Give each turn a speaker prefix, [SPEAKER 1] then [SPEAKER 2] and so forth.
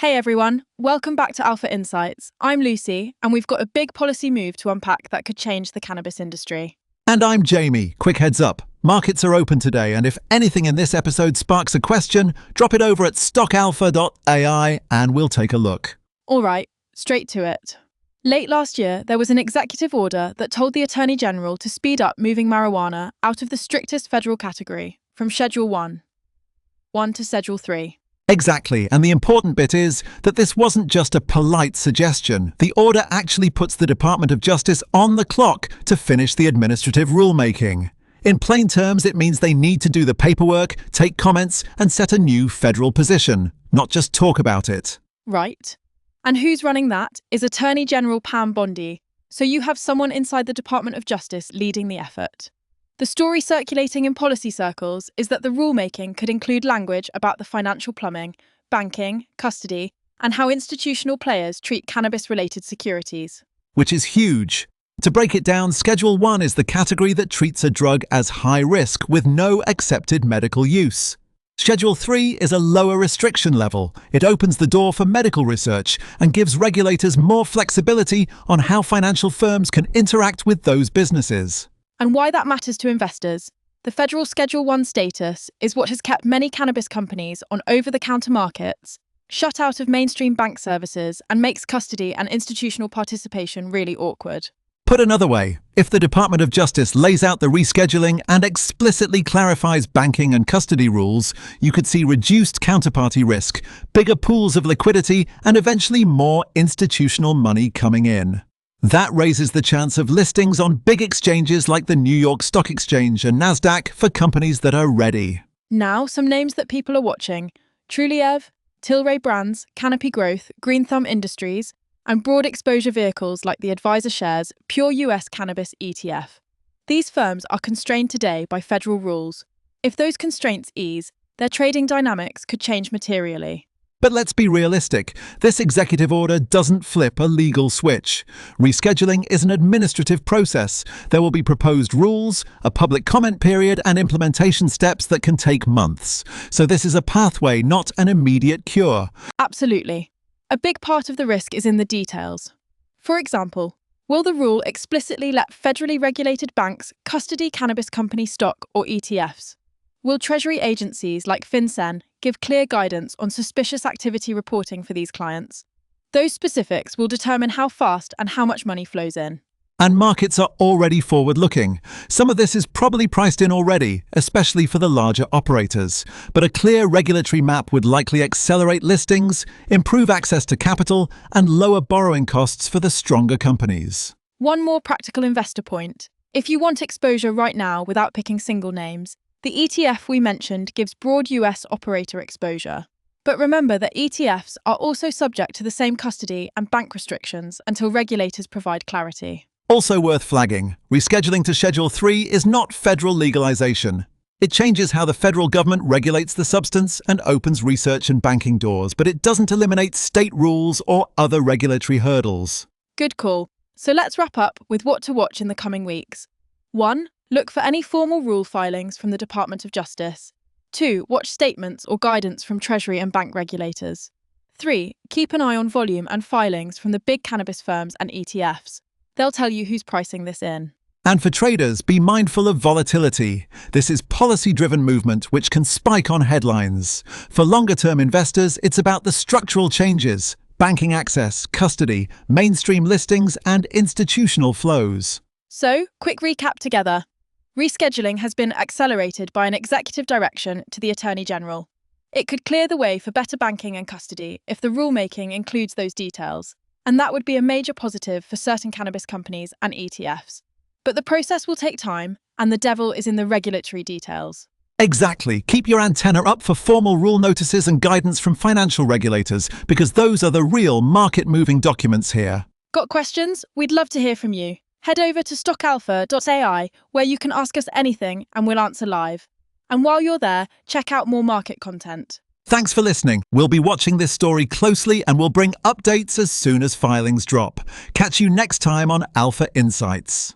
[SPEAKER 1] Hey everyone, welcome back to Alpha Insights. I'm Lucy, and we've got a big policy move to unpack that could change the cannabis industry.
[SPEAKER 2] And I'm Jamie. Quick heads up. Markets are open today, and if anything in this episode sparks a question, drop it over at stockalpha.ai and we'll take a look.
[SPEAKER 1] All right, straight to it. Late last year, there was an executive order that told the Attorney General to speed up moving marijuana out of the strictest federal category, from Schedule 1 to Schedule 3.
[SPEAKER 2] Exactly, and the important bit is that this wasn't just a polite suggestion. The order actually puts the Department of Justice on the clock to finish the administrative rulemaking. In plain terms, it means they need to do the paperwork, take comments, and set a new federal position, not just talk about it.
[SPEAKER 1] Right. And who's running that is Attorney General Pam Bondi, so you have someone inside the Department of Justice leading the effort. The story circulating in policy circles is that the rulemaking could include language about the financial plumbing, banking, custody, and how institutional players treat cannabis-related securities.
[SPEAKER 2] Which is huge. To break it down, Schedule 1 is the category that treats a drug as high risk with no accepted medical use. Schedule 3 is a lower restriction level. It opens the door for medical research and gives regulators more flexibility on how financial firms can interact with those businesses.
[SPEAKER 1] And why that matters to investors, the federal Schedule 1 status is what has kept many cannabis companies on over-the-counter markets, shut out of mainstream bank services, and makes custody and institutional participation really awkward.
[SPEAKER 2] Put another way, if the Department of Justice lays out the rescheduling and explicitly clarifies banking and custody rules, you could see reduced counterparty risk, bigger pools of liquidity, and eventually more institutional money coming in. That raises the chance of listings on big exchanges like the New York Stock Exchange and NASDAQ for companies that are ready.
[SPEAKER 1] Now, some names that people are watching: Truliev, Tilray Brands, Canopy Growth, Green Thumb Industries, and broad exposure vehicles like the Advisor Shares Pure US Cannabis ETF. These firms are constrained today by federal rules. If those constraints ease, their trading dynamics could change materially.
[SPEAKER 2] But let's be realistic. This executive order doesn't flip a legal switch. Rescheduling is an administrative process. There will be proposed rules, a public comment period, and implementation steps that can take months. So this is a pathway, not an immediate cure.
[SPEAKER 1] Absolutely. A big part of the risk is in the details. For example, will the rule explicitly let federally regulated banks custody cannabis company stock or ETFs? Will Treasury agencies like FinCEN give clear guidance on suspicious activity reporting for these clients? Those specifics will determine how fast and how much money flows in.
[SPEAKER 2] And markets are already forward-looking. Some of this is probably priced in already, especially for the larger operators. But a clear regulatory map would likely accelerate listings, improve access to capital, and lower borrowing costs for the stronger companies.
[SPEAKER 1] One more practical investor point. If you want exposure right now without picking single names, the ETF we mentioned gives broad US operator exposure. But remember that ETFs are also subject to the same custody and bank restrictions until regulators provide clarity.
[SPEAKER 2] Also worth flagging, rescheduling to Schedule 3 is not federal legalization. It changes how the federal government regulates the substance and opens research and banking doors, but it doesn't eliminate state rules or other regulatory hurdles.
[SPEAKER 1] Good call. So let's wrap up with what to watch in the coming weeks. 1. Look for any formal rule filings from the Department of Justice. 2. Watch statements or guidance from Treasury and bank regulators. 3. Keep an eye on volume and filings from the big cannabis firms and ETFs. They'll tell you who's pricing this in.
[SPEAKER 2] And for traders, be mindful of volatility. This is policy-driven movement which can spike on headlines. For longer-term investors, it's about the structural changes: banking access, custody, mainstream listings, and institutional flows.
[SPEAKER 1] So, quick recap together. Rescheduling has been accelerated by an executive direction to the Attorney General. It could clear the way for better banking and custody if the rulemaking includes those details, and that would be a major positive for certain cannabis companies and ETFs. But the process will take time, and the devil is in the regulatory details.
[SPEAKER 2] Exactly. Keep your antenna up for formal rule notices and guidance from financial regulators, because those are the real market-moving documents here.
[SPEAKER 1] Got questions? We'd love to hear from you. Head over to stockalpha.ai, where you can ask us anything and we'll answer live. And while you're there, check out more market content.
[SPEAKER 2] Thanks for listening. We'll be watching this story closely and we'll bring updates as soon as filings drop. Catch you next time on Alpha Insights.